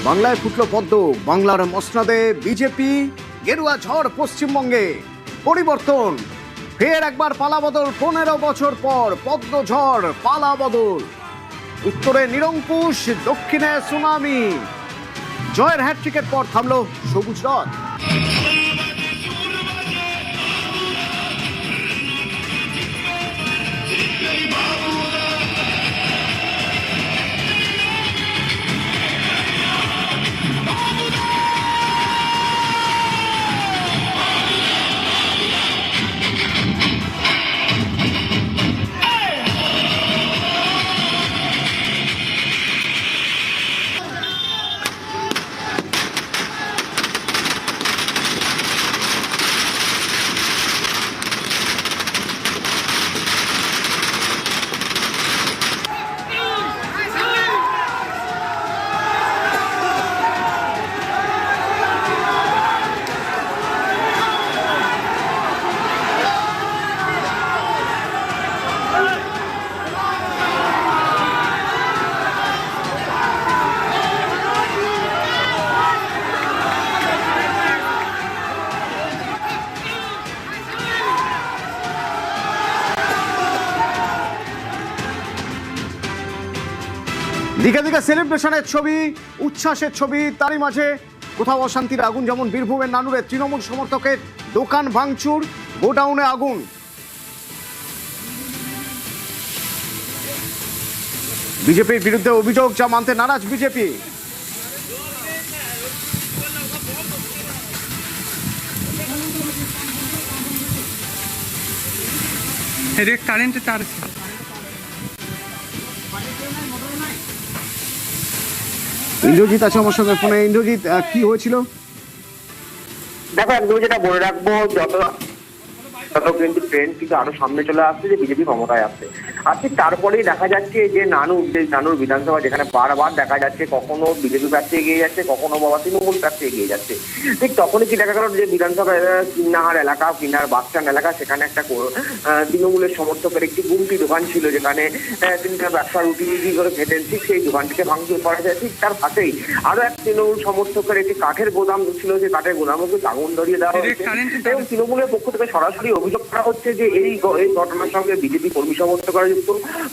বাংলায় ফুটল পদ্ম, বাংলার মসনদে বিজেপি, গেরুয়া ঝড় পশ্চিমবঙ্গে, পরিবর্তন ফের একবার পালাবদল। 15 বছর পর পদ্ম ঝড়, পালাবদল। উত্তরে নিরঙ্কুশ, দক্ষিণে সুনামি। জয়ের হ্যাটট্রিকের পর থামল সবুজ রথ। দিকে দিকে সেলিব্রেশনের ছবি, উচ্ছ্বাসের ছবি, তারই মাঝে কোথাও অশান্তির আগুন। যেমন বীরভূমের নানুরে তৃণমূল সমর্থকের দোকান ভাঙচুর, গোডাউনে আগুন। বিজেপির বিরুদ্ধে অভিযোগ, যা মানতে নারাজ বিজেপি। কারেন্টে তার ইন্দ্রজিৎ আছে আমার সঙ্গে ফোনে। ইন্দ্রজিৎ, কি হয়েছিল? দেখো, একদম যেটা বলে রাখবো, যত কিন্তু ট্রেন্ড কিন্তু আরো সামনে চলে আসছে যে বিজেপি ক্ষমতায় আসছে। আর ঠিক তারপরেই দেখা যাচ্ছে যে নানুর বিধানসভা, যেখানে বারবার দেখা যাচ্ছে কখনো বিজেপি প্রার্থী এগিয়ে যাচ্ছে, কখনো বাবা তৃণমূল প্রার্থী এগিয়ে যাচ্ছে। ঠিক তখনই কি দেখা গেল যে বিধানসভা কিন্নাহার এলাকা, কিন্নার বাসস্ট্যান্ড এলাকা, সেখানে একটা তৃণমূলের সমর্থকের একটি গুমটি দোকান ছিল, যেখানে তিনি তার ব্যবসা রুটি করে খেতেন। ঠিক সেই দোকানটিকে ভাঙচুর করা যায়। ঠিক তার পাশেই আরো এক তৃণমূল সমর্থকের একটি কাঠের গোদাম ছিল, যে কাঠের গোদামকে আগুন ধরিয়ে দেওয়া হয়েছে। এবং তৃণমূলের পক্ষ থেকে সরাসরি অভিযোগ করা হচ্ছে যে এই ঘটনার সঙ্গে বিজেপি কর্মী সমর্থকরা যুক্ত,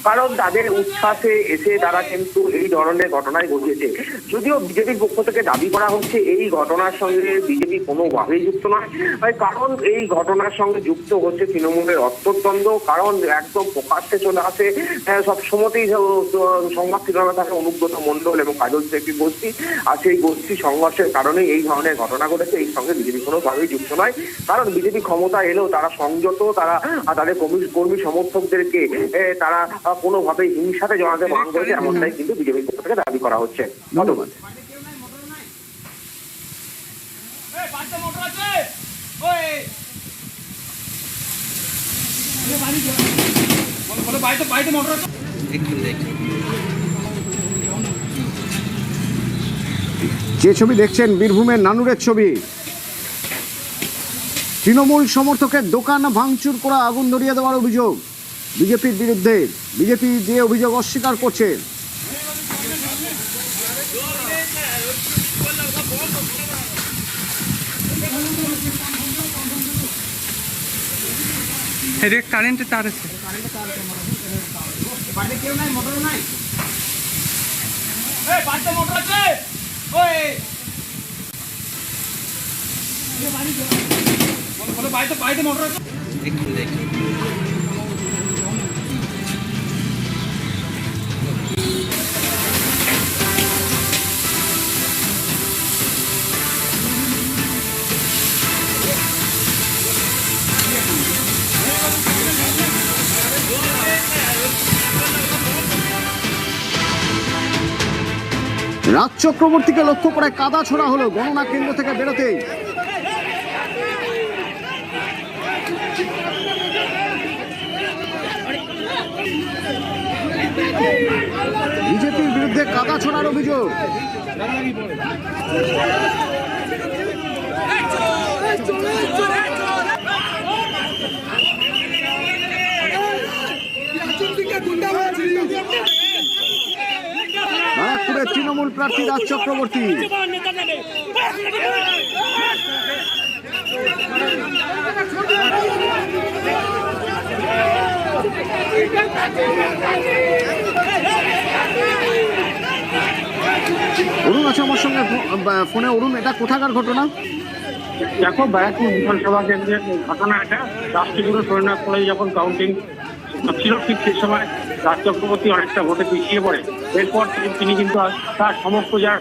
কারণ তাদের উচ্ছ্বাসে এসে তারা কিন্তু এই ধরনের ঘটনায় ঘটিয়েছে। যদিও বিজেপির পক্ষ থেকে দাবি করা হচ্ছে এই ঘটনার সঙ্গে বিজেপি কোনোভাবেই যুক্ত নয়, কারণ এই ঘটনার সঙ্গে যুক্ত হচ্ছে তৃণমূলের অন্তর্দ্বন্দ্ব। কারণ একদম প্রকাশ্যে চলে আসে সবসময়তেই সংবাদ শিরোনামে থাকে অনুব্রত মণ্ডল এবং কাজল শেখের গোষ্ঠী। আর সেই গোষ্ঠী সংঘর্ষের কারণে এই ধরনের ঘটনা ঘটেছে। এই সঙ্গে বিজেপি কোনোভাবেই যুক্ত নয়, কারণ বিজেপি ক্ষমতা এলেও তারা সংযত, তারা তাদের কর্মী সমর্থকদেরকে তারা কোনোভাবে হিংসাতে জড়াতে বারণ করেছে, এমনটাই কিন্তু বিজেপির পক্ষ থেকে দাবি করা হচ্ছে। ধন্যবাদ। যে ছবি দেখছেন বীরভূমের নানুরের ছবি। তৃণমূল সমর্থকের দোকান ভাঙচুর করা, আগুন ধরিয়ে দেওয়ার অভিযোগ বিজেপির বিরুদ্ধে। বিজেপি যে অভিযোগ অস্বীকার করছে। কারেন্টে তার আছে। রাজ চক্রবর্তীকে লক্ষ্য করে কাদা ছোড়া হলো গণনা কেন্দ্র থেকে বেরোতেই। বিজেপির বিরুদ্ধে কাদা ছোড়ার অভিযোগ। ব্যারাকপুরের তৃণমূল তৃণমূল প্রার্থী রাজ চক্রবর্তী। অরুণ আছে আমার সঙ্গে ফোনে। অরুণ, এটা কোথাকার ঘটনা? দেখো, ব্যারাকপুর বিধানসভা কেন্দ্রের ঘটনা এটা। রাষ্ট্রীয় সৈন্যনাথ কলেজে যখন কাউন্টিং ছিল, ঠিক সেই সময় রাজ চক্রবর্তী অনেকটা ভোটে পিছিয়ে পড়ে। এরপর তিনি কিন্তু তার সমস্ত যারা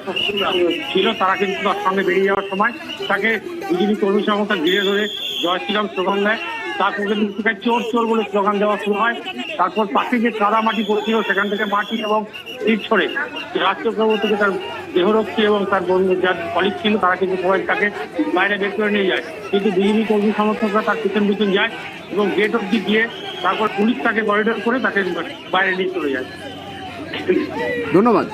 ছিল তারা কিন্তু তার সঙ্গে বেরিয়ে যাওয়ার সময় তাকে বিজেপি কর্মী সমর্থক ঘিরে ধরে জয় শ্রীরাম স্লোগান দেয়। তারপর কিন্তু চোর চোর বলে স্লোগান দেওয়া শুরু হয়। তারপর পাশে যে কাদা মাটি পড়েছিল সেখান থেকে মাটি এবং ইট ছড়ে রাজ চক্রবর্তীকে তার দেহরক্ষী এবং তার বন্ধু যার কলিগ ছিল তারা কিন্তু সবাই তাকে বাইরে বের করে নিয়ে যায়। কিন্তু বিজেপি কর্মী সমর্থকরা তার পিছন পিছন যায় এবং গেট অব্দি গিয়ে তারপর পুলিশ তাকে করিডোর করে তাকে বাইরে নিয়ে চলে যায়। ধন্যবাদ।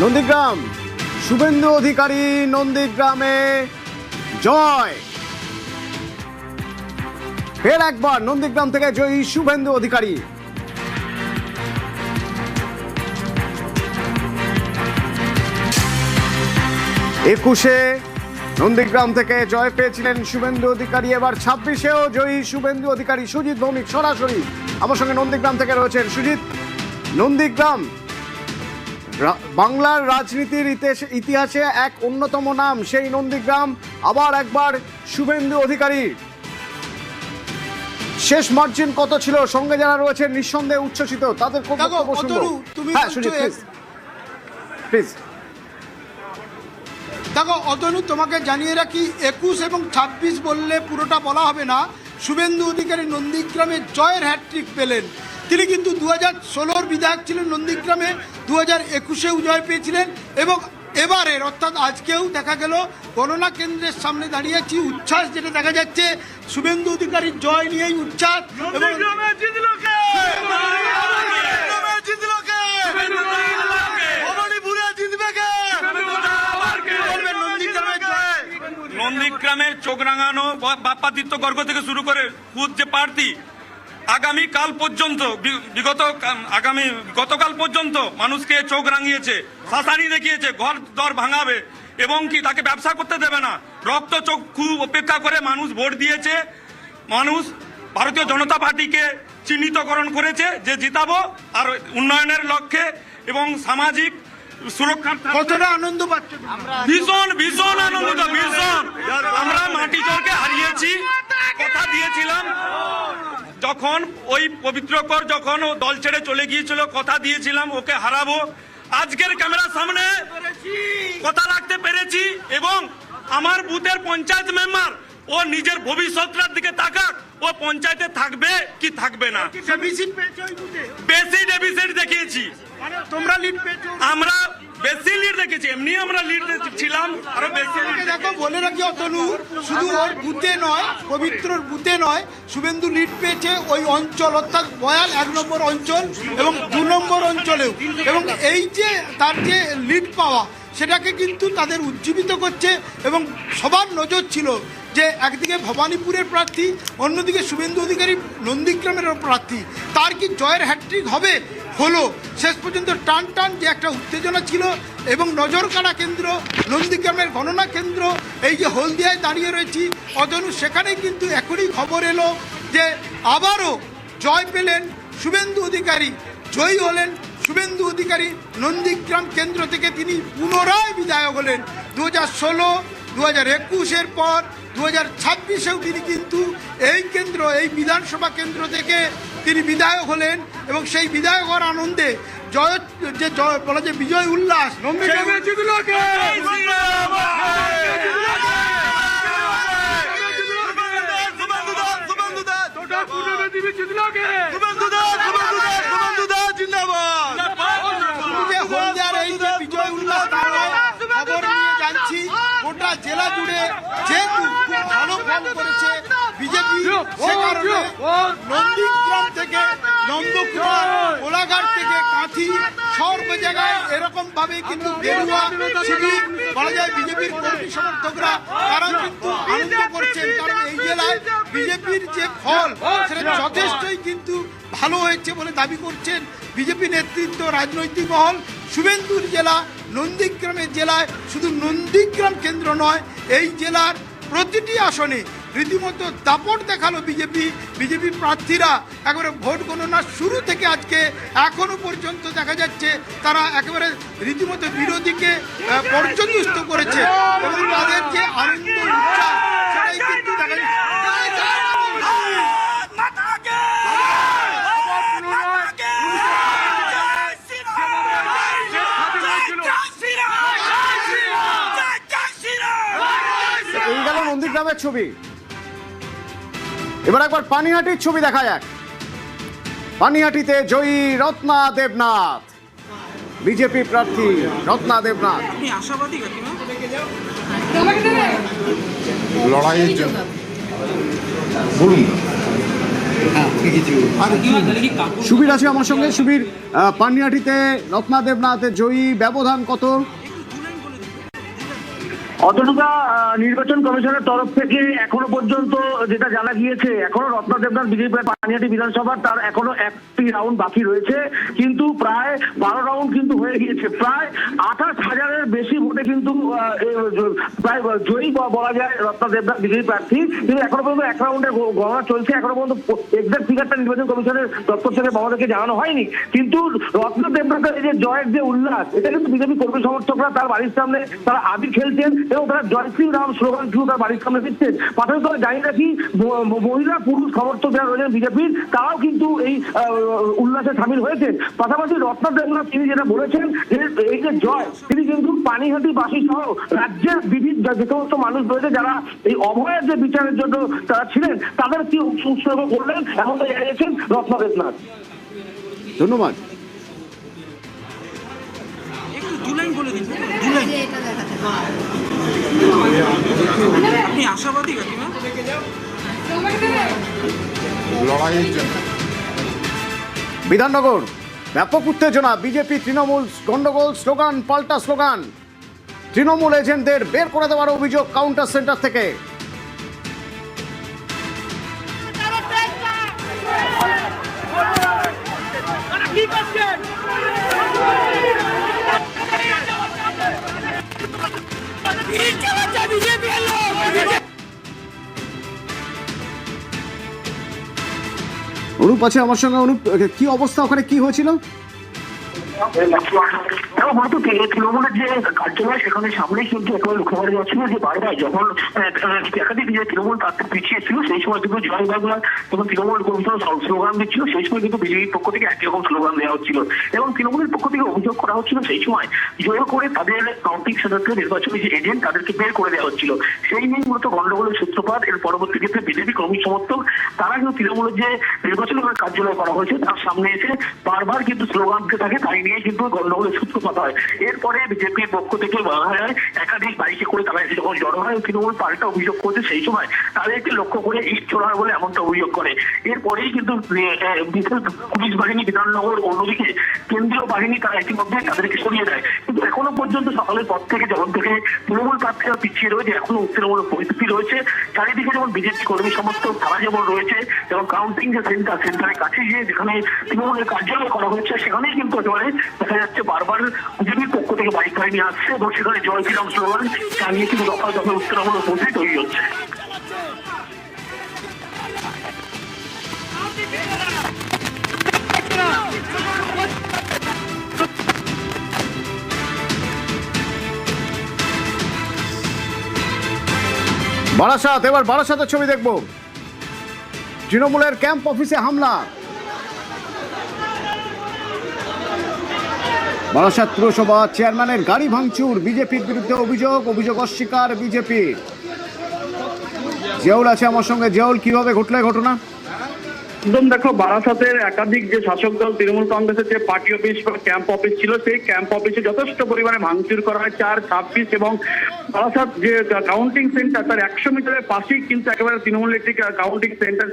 নন্দীগ্রাম, শুভেন্দু অধিকারী নন্দীগ্রামে জয়। ফের একবার নন্দীগ্রাম থেকে জয়ী শুভেন্দু অধিকারী। একুশে নন্দীগ্রাম থেকে জয় পেয়েছিলেন শুভেন্দু অধিকারী, এবার 26-এও জয়ী শুভেন্দু অধিকারী। সুজিত ভৌমিক সরাসরি আমার সঙ্গে নন্দীগ্রাম থেকে রয়েছেন। সুজিত, নন্দীগ্রাম বাংলার রাজনীতির ইতিহাসে এক অন্যতম নাম, সেই নন্দীগ্রাম আবার একবার শুভেন্দু অধিকারী। শেষ মার্জিন কত ছিল? সঙ্গে যারা রয়েছেন নিঃসন্দেহে উচ্ছ্বসিত, তাদের বক্তব্য শুনবো। হ্যাঁ সুজিত, প্লিজ। দেখো অতনু, তোমাকে জানিয়ে রাখি 21 এবং 26 বললে পুরোটা বলা হবে না। শুভেন্দু অধিকারী নন্দীগ্রামে জয়ের হ্যাট্রিক পেলেন। তিনি কিন্তু 2016-র বিধায়ক ছিলেন নন্দীগ্রামে, 2021-এও জয় পেয়েছিলেন এবং এবারের অর্থাৎ আজকেও দেখা গেল গণনা কেন্দ্রের সামনে দাঁড়িয়েছি, উচ্ছ্বাস যেটা দেখা যাচ্ছে শুভেন্দু অধিকারীর জয় নিয়েই উচ্ছ্বাস। এবং নন্দীগ্রামের চোখ রাঙানো বাপ্পাদিত্য গর্গ থেকে শুরু করে খুদ যে প্রার্থী আগামী কাল পর্যন্ত গতকাল পর্যন্ত মানুষকে চোখ রাঙিয়েছে, শাসানি দেখিয়েছে, ঘর দর ভাঙাবে এবং কি তাকে ব্যবসা করতে দেবে না। রক্ত চক্ষু উপেক্ষা করে মানুষ ভোট দিয়েছে। মানুষ ভারতীয় জনতা পার্টিকে চিহ্নিতকরণ করেছে যে জিতাবো আর উন্নয়নের লক্ষ্যে এবং সামাজিক সুরক্ষার। কতটা আনন্দ পাচ্ছ? ভীষণ ভীষণ আনন্দিত, ভীষণ। আমরা মাটি চোরকে হারিয়েছি, কথা দিয়েছিলাম যখন ওই পবিত্রকর যখন ও দল ছেড়ে চলে গিয়েছিল, কথা দিয়েছিলাম ওকে হারাবো। আজকের ক্যামেরার সামনে কথা রাখতে পেরেছি এবং আমার বুথের পঞ্চায়েত মেম্বার ও নিজের ভবিষ্যৎটার দিকে তাকাক, ও পঞ্চায়েতে থাকবে কি থাকবে না। বেশি ডেফিসিট দেখিয়েছি, তোমরা লিড পেয়েছো, আমরা বেশি লিড দেখেছি, এমনি আমরা লিড ছিলাম আরো বেশি। দেখো বলে রাখি অতনু, শুধু ওর বুথে নয়, পবিত্রর বুথে নয়, শুভেন্দু লিড পেয়েছে ওই অঞ্চল অর্থাৎ বয়াল 1 নম্বর অঞ্চল এবং 2 নম্বর অঞ্চলেও। এবং এই যে তার যে লিড পাওয়া সেটাকে কিন্তু তাদের উজ্জীবিত করছে এবং সবার নজর ছিল যে একদিকে ভবানীপুরের প্রার্থী, অন্যদিকে শুভেন্দু অধিকারী নন্দীগ্রামের প্রার্থী, তার কি জয়ের হ্যাট্রিক হবে? হলো। শেষ পর্যন্ত টান টান যে একটা উত্তেজনা ছিল এবং নজর কাড়া কেন্দ্র নন্দীগ্রামের গণনা কেন্দ্র, এই যে হলদিয়ায় দাঁড়িয়ে রয়েছি অতনু, সেখানেই কিন্তু এখনই খবর এলো যে আবারও জয় পেলেন শুভেন্দু অধিকারী, জয়ী হলেন শুভেন্দু অধিকারী। নন্দীগ্রাম কেন্দ্র থেকে তিনি পুনরায় বিধায়ক হলেন। 2016, 2021-এর পর 2026-এও তিনি কিন্তু এই কেন্দ্র, এই বিধানসভা কেন্দ্র থেকে তিনি বিধায়ক হলেন এবং সেই বিধায়ক হওয়ার আনন্দে বলা যে বিজয় উল্লাস। গোটা জেলা জুড়ে যেহেতু খুব ভালো ফল করেছে বিজেপি, সে কারণে নন্দীগ্রাম থেকে নন্দকুমার, কোলাঘাট থেকে কাঁথি, সর্ব জায়গায় এরকম ভাবে কিন্তু গেরুয়া শিবির বলা যায় বিজেপির কর্মী সমর্থকরা তারা কিন্তু আনন্দ করছেন। কারণ এই জেলায় বিজেপির যে ফল সেটা যথেষ্টই কিন্তু ভালো হয়েছে বলে দাবি করছেন বিজেপি নেতৃত্ব, রাজনৈতিক মহল। শুভেন্দুর জেলা নন্দীগ্রামের জেলায় শুধু নন্দীগ্রাম কেন্দ্র নয়, এই জেলার প্রতিটি আসনে রীতিমতো দাপট দেখালো বিজেপি প্রার্থীরা। একেবারে ভোট গণনা শুরু থেকে আজকে এখনো পর্যন্ত দেখা যাচ্ছে তারা একেবারে রীতিমতো বিরোধীকে পর্যদুস্ত করেছে এবং তাদের যে আনন্দ উচ্ছ্বাস সেটাই কিন্তু দেখা এই গেল নন্দীগ্রামের ছবি। এবার একবার পানিহাটির ছবি দেখা যাক। পানিহাটিতে জয়ী রত্না দেবনাথ, বিজেপি প্রার্থী রত্না দেবনাথ। লড়াইয়ের জন্য বলুন। সুবীর আছে আমার সঙ্গে। সুবীর, পানিহাটিতে রত্না দেবনাথের জয়ী, ব্যবধান কত? অতটুকা নির্বাচন কমিশনের তরফ থেকে এখনো পর্যন্ত যেটা জানা গিয়েছে, এখনো রত্না দেবনাথ বিজেপি পানিহাটি বিধানসভার তার এখনো একটি রাউন্ড বাকি রয়েছে, কিন্তু প্রায় 12 রাউন্ড কিন্তু হয়ে গিয়েছে। প্রায় 28,000-এর বেশি ভোটে কিন্তু প্রায় জয়ী বলা যায় রত্না দেবনাথ বিজেপি প্রার্থী। কিন্তু এখনো পর্যন্ত এক রাউন্ডের গণনা চলছে। এখনো পর্যন্ত এক্সাক্ট ফিগারটা নির্বাচন কমিশনের দপ্তর থেকে আমাদেরকে জানানো হয়নি। কিন্তু রত্না দেবনাথের এই যে জয়ের যে উল্লাস, এটা কিন্তু বিজেপি কর্মী সমর্থকরা তার বাড়ির সামনে তারা আবির খেলছেন এবং তারা জয় শ্রী রাম স্লোগান শুরু তার বাড়ির সামনে দিচ্ছেন। পাশাপাশি তবে জানি নাকি মহিলা পুরুষ সমর্থক যারা রয়েছেন বিজেপির, তারাও কিন্তু এই উল্লাসে সামিল হয়েছেন। পাশাপাশি রত্না দেবনাথ তিনি যেটা বলেছেন যে এই যে জয়, তিনি কিন্তু পানিহাটি বাসী সহ রাজ্যের বিভিন্ন যে সমস্ত মানুষ রয়েছে যারা এই অভয়ের যে বিচারের জন্য তারা ছিলেন তাদের কি উৎসর্গ করলেন, এমনটা জানিয়েছেন রত্না দেবনাথ। ধন্যবাদ। আপনি আশাবাদী কাকিমা লড়াইয়ের জন্য? বিধাননগর ব্যাপক উত্তেজনা, বিজেপি তৃণমূল গন্ডগোল, স্লোগান পাল্টা স্লোগান। তৃণমূল এজেন্টদের বের করে দেওয়ার অভিযোগ কাউন্টার সেন্টার থেকে। অনুপ আছে আমার সঙ্গে। অনুপ, কি অবস্থা ওখানে, কি হয়েছিল? তৃণমূলের যে কার্যালয় সেখানে সামনে কিন্তু একেবারে লক্ষ্য করা যাচ্ছিল যে বারবার যখন একাধিক যে তৃণমূল প্রার্থী পিছিয়ে ছিল সেই সময় কিন্তু জয় বাংলা তখন তৃণমূল স্লোগান দিচ্ছিল, সেই সময় কিন্তু বিজেপির পক্ষ থেকে একই রকম স্লোগান দেওয়া হচ্ছিল এবং তৃণমূলের পক্ষ থেকে অভিযোগ করা হচ্ছিল সেই সময় জোর করে তাদের কাউন্টিং সেন্টার নির্বাচনী যে এজেন্ট তাদেরকে বের করে দেওয়া হচ্ছিল। সেই নিয়ে মূলত গন্ডগোলের সূত্রপাত। এর পরবর্তী ক্ষেত্রে বিজেপি কর্মী সমর্থক তারা কিন্তু তৃণমূলের যে নির্বাচনী কার্যালয় করা হয়েছে তার সামনে এসে বারবার কিন্তু স্লোগান দিতে থাকে, তাই নিয়ে কিন্তু গন্ডগোলের সূত্রপাত হয়। এরপরে বিজেপির পক্ষ থেকে বলা হয় একাধিক বাইকে করে তারা এসে যখন জড়ো হয়, তৃণমূল পাল্টা অভিযোগ করছে সেই সময় তাদেরকে লক্ষ্য করে ইট ছোড়া হয় বলে এমনটা অভিযোগ করে। এরপরেই কিন্তু পুলিশ বাহিনী বিধাননগর, অন্যদিকে কেন্দ্রীয় বাহিনী তারা ইতিমধ্যে তাদেরকে সরিয়ে দেয়। কিন্তু এখনো পর্যন্ত সকালের পর থেকে যখন থেকে তৃণমূল প্রার্থীরা পিছিয়ে রয়েছে, এখনো উত্তরমূলক পরিস্থিতি রয়েছে। চারিদিকে যেমন বিজেপি কর্মী সমর্থক তারা যেমন রয়েছে এবং কাউন্টিং যে সেন্টারের কাছে গিয়ে যেখানে তৃণমূলের কার্যালয় করা হয়েছে সেখানেই কিন্তু একেবারে দেখা যাচ্ছে বারবার বিজেপির পক্ষ থেকে বাইক বাহিনী আসছে এবং সেখানে জয় শ্রীরাম স্লোগান চালিয়ে কিন্তু দফা দফা উত্তরমূলক পরিস্থিতি তৈরি হচ্ছে। বারাসাত, এবার বারাসাতের ছবি দেখব। তৃণমূলের ক্যাম্প অফিসে হামলা। বারাসাত পুরসভা চেয়ারম্যানের গাড়ি ভাঙচুর, বিজেপির বিরুদ্ধে অভিযোগ অস্বীকার বিজেপি। জিয়াউল আছে আমার সঙ্গে। জিয়াউল, কিভাবে ঘটলো ঘটনা? একদম দেখো, বারাসাতের একাধিক যে শাসক দল তৃণমূল কংগ্রেসের যে পার্টি অফিস বা ক্যাম্প অফিস ছিল, সেই ক্যাম্প অফিসে যথেষ্ট পরিমাণে ভাঙচুর করা হয়। 4, 26 এবং বারাসাত যে কাউন্টিং সেন্টার তার 100 মিটারের পাশেই কিন্তু একেবারে তৃণমূল একটি কাউন্টিং সেন্টার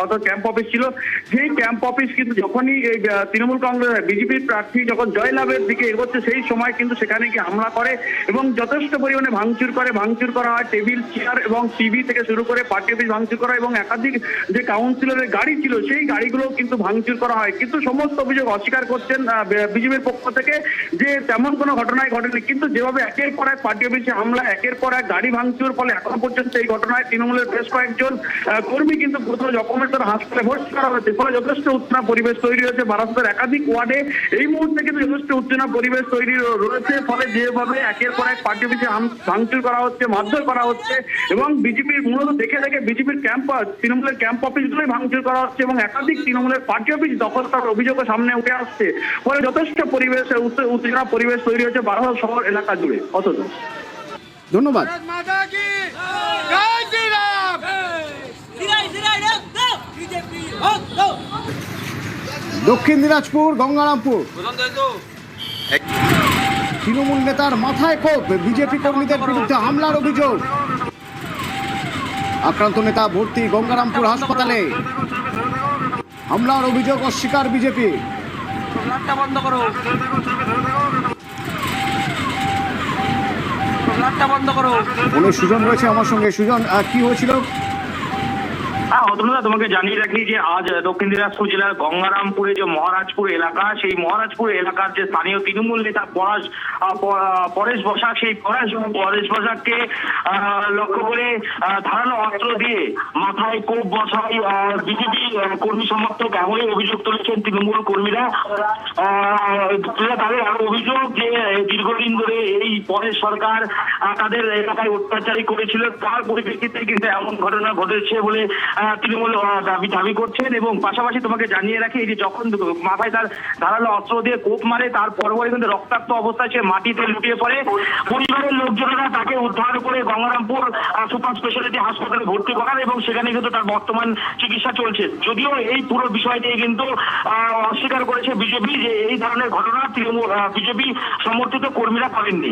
অর্থাৎ ক্যাম্প অফিস ছিল। সেই ক্যাম্প অফিস কিন্তু যখনই এই তৃণমূল কংগ্রেস বিজেপির প্রার্থী যখন জয়লাভের দিকে এগোচ্ছে, সেই সময় কিন্তু সেখানে গিয়ে হামলা করে এবং যথেষ্ট পরিমাণে ভাঙচুর করা হয়। টেবিল, চেয়ার এবং টিভি থেকে শুরু করে পার্টি অফিস ভাঙচুর করা এবং একাধিক যে কাউন্সিলরের গাড়ি ছিল সেই গাড়িগুলো কিন্তু ভাঙচুর করা হয়। কিন্তু সমস্ত অভিযোগ অস্বীকার করছেন বিজেপির পক্ষ থেকে যে তেমন কোনো ঘটনাই ঘটেনি। কিন্তু যেভাবে একের পর এক পার্টি অফিসে হামলা, একের পর এক গাড়ি ভাঙচুর, ফলে এখনো পর্যন্ত এই ঘটনায় তৃণমূলের বেশ কয়েকজন কর্মী কিন্তু গুরুতর জখমের জন্য হাসপাতালে ভর্তি করা হয়েছে। ফলে যথেষ্ট উত্তেজনা পরিবেশ তৈরি হয়েছে বারাসাতের একাধিক ওয়ার্ডে। এই মুহূর্তে কিন্তু যথেষ্ট উত্তেজনা পরিবেশ তৈরি রয়েছে। ফলে যেভাবে একের পর এক পার্টি অফিসে ভাঙচুর করা হচ্ছে, মারধর করা হচ্ছে এবং বিজেপির মূলত দেখে বিজেপির ক্যাম্প, তৃণমূলের ক্যাম্প অফিসগুলোই ভাঙচুর করা হচ্ছে এবং একাধিক তৃণমূলের পার্টি অফিস দখল করার অভিযোগও সামনে উঠে আসছে। ফলে যথেষ্ট পরিবেশ উত্তেজনা পরিবেশ তৈরি হয়েছে বারাসাত শহর এলাকা জুড়ে। অথচ ধন্যবাদ। দক্ষিণ দিনাজপুর গঙ্গারামপুর তৃণমূল নেতার মাথায় কোপ, বিজেপি কর্মীদের বিরুদ্ধে হামলার অভিযোগ। আক্রান্ত নেতা ভর্তি গঙ্গারামপুর হাসপাতালে। হামলার অভিযোগ অস্বীকার বিজেপি। সুজন রয়েছে আমার সঙ্গে। সুজন, কি হয়েছিল? অতনুদা, তোমাকে জানিয়ে রাখি যে আজ দক্ষিণ দিনাজপুর জেলার গঙ্গারামপুরে যে মহারাজপুর এলাকা, সেই মহারাজপুর এলাকার যে স্থানীয় তৃণমূল নেতা পরেশ বসাক, সেই পরেশ বসাককে লক্ষ্য করে ধারালো অস্ত্র দিয়ে মাথায় কোপ বসায় বিজেপি কর্মী সমর্থক, এমনই অভিযোগ তুলেছেন তৃণমূল কর্মীরা। তাদের আরো অভিযোগ যে দীর্ঘদিন ধরে এই পরেশ সরকার তাদের এলাকায় অত্যাচারী করেছিল, তার পরিপ্রেক্ষিতে কিন্তু এমন ঘটনা ঘটেছে বলে তৃণমূল দাবি করছেন। এবং পাশাপাশি তোমাকে জানিয়ে রাখি, এই যে যখন মাথায় তার ধারালো অস্ত্র দিয়ে কোপ মারে, তার পরপরই কিন্তু রক্তাক্ত অবস্থায় সে মাটিতে লুটিয়ে পড়ে। পরিবারের লোকজনেরা তাকে উদ্ধার করে গঙ্গারামপুর সুপার স্পেশালিটি হাসপাতালে ভর্তি করান এবং সেখানে কিন্তু তার বর্তমান চিকিৎসা চলছে। যদিও এই পুরো বিষয়টি কিন্তু অস্বীকার করেছে বিজেপি যে এই ধরনের ঘটনা তৃণমূল বিজেপি সমর্থিত কর্মীরা করেননি।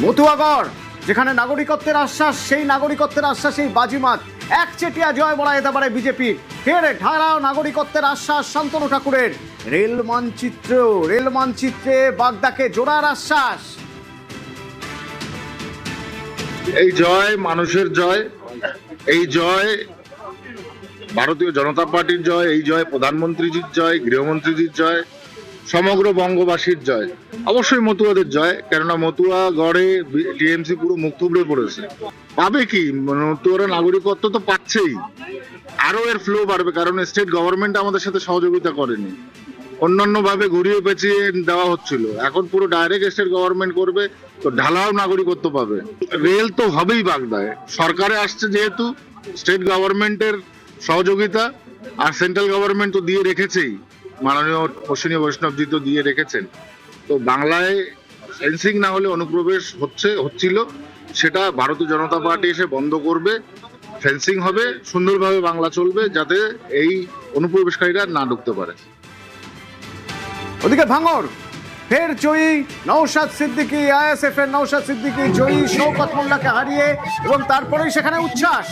মতুয়াগড়, যেখানে নাগরিকত্বের আশ্বাস, সেই নাগরিকত্বের আশ্বাসেই বাজিমাত। একচেটিয়া জয় বলা যেতে পারে বিজেপির। ফের ঢালাও নাগরিকত্বের আশ্বাস শান্তনু ঠাকুরের। রেল মানচিত্রে বাগদাকে জোড়ার আশ্বাস। এই জয় মানুষের জয়, এই জয় ভারতীয় জনতা পার্টির জয়, এই জয় প্রধানমন্ত্রীজির জয়, গৃহমন্ত্রীজির জয়, সমগ্র বঙ্গবাসীর জয়, অবশ্যই মতুয়াদের জয়। কেননা মতুয়া গড়ে টিএমসি পুরো মুখ থুবড়ে পড়েছে। পাবে কি? মতুয়ারা নাগরিকত্ব তো পাচ্ছেই, আরো এর ফ্লো বাড়বে, কারণ স্টেট গভর্নমেন্ট আমাদের সাথে সহযোগিতা করেনি, অন্যান্য ভাবে ঘুরিয়ে পেঁচিয়ে দেওয়া হচ্ছিল। এখন পুরো ডাইরেক্ট স্টেট গভর্নমেন্ট করবে, তো ঢালাও নাগরিকত্ব পাবে। রেল তো হবেই বাগদায়, সরকারে আসছে যেহেতু, স্টেট গভর্নমেন্টের সহযোগিতা আর সেন্ট্রাল গভর্নমেন্ট তো দিয়ে রেখেছেই, মাননীয় অশ্বিনী বৈষ্ণবজি তো দিয়ে রেখেছেন। তো বাংলায় ফেন্সিং না হলে অনুপ্রবেশ হচ্ছিল, সেটা ভারতীয় জনতা পার্টি এসে বন্ধ করবে। ফেন্সিং হবে, সুন্দরভাবে বাংলা চলবে, যাতে এই অনুপ্রবেশকারীরা না ঢুকতে পারে। ওদিকে ভাঙড়, ফের জয়ী নওশাদ সিদ্দিকী, আইএসএফ এর নওশাদ সিদ্দিকী জয়ী শওকত মোল্লাকে হারিয়ে, এবং তারপরেই সেখানে উচ্ছ্বাস।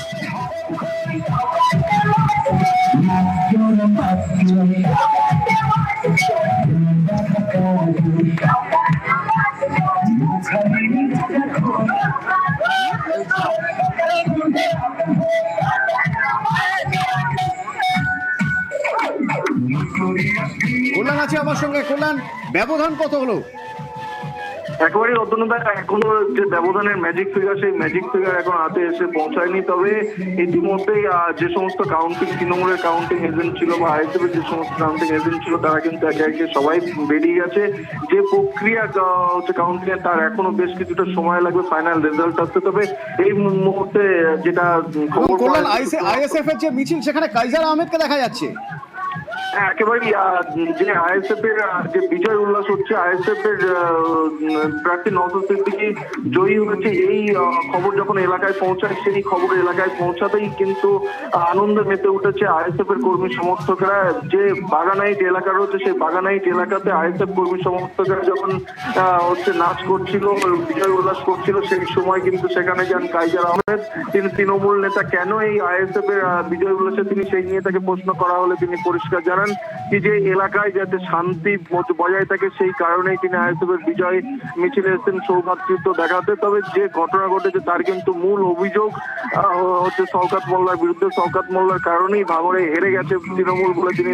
কল্যাণ আছে আমার সঙ্গে। কল্যাণ, ব্যবধান কত হলো? একেবারে রতনদা, এখনো যে ব্যবধানের ম্যাজিক ফিগার, সেই ম্যাজিক ফিগার এখন হাতে এসে পৌঁছায়নি। তবে ইতিমধ্যেই যে সমস্ত কাউন্টিং, তৃণমূলের কাউন্টিং এজেন্ট ছিল বা আইএসএফ এর যে সমস্ত কাউন্টিং এজেন্ট ছিল, তারা কিন্তু একে একে সবাই বেরিয়ে গেছে। যে প্রক্রিয়া হচ্ছে কাউন্টিং এর, তার এখনো বেশ কিছুটা সময় লাগবে ফাইনাল রেজাল্ট আসতে। তবে এই মুহূর্তে যেটা খবর, আইএসএফ এর যে মিছিল, সেখানে কাইজার আহমেদকে দেখা যাচ্ছে। একেবারেই যে আইএসএফ এর যে বিজয় উল্লাস হচ্ছে, আইএসএফ এর প্রার্থী নওশাদ সিদ্দিকী জয়ী হয়েছে, এই খবর যখন এলাকায় পৌঁছায়, সেই খবর এলাকায় পৌঁছাতেই কিন্তু আনন্দে মেতে উঠেছে আইএসএফ এর কর্মী সমর্থকরা। যে বাগানাইট এলাকা রয়েছে, সেই বাগানাইট এলাকাতে আইএসএফ কর্মী সমর্থকরা যখন নাচ করছিল, বিজয় উল্লাস করছিল, সেই সময় কিন্তু সেখানে যান কাইজার আহমেদ। তিনি তৃণমূল নেতা, কেন এই আইএসএফ এর বিজয় উল্লাসে তিনি সেই নিয়ে তাকে প্রশ্ন করা হলে তিনি পরিষ্কার জানান কি যে এলাকায় যাতে শান্তি বজায় থাকে, সেই কারণেই তিনি আইএসএফ এর বিজয় মিছিলে এসেছেন সৌভাতৃত্ব দেখাতে। তবে যে ঘটনা ঘটেছে তার কিন্তু মূল অভিযোগ হচ্ছে শওকত মোল্লার বিরুদ্ধে। শওকত মোল্লার কারণেই ভাঙড়ে হেরে গেছে তৃণমূল বলে তিনি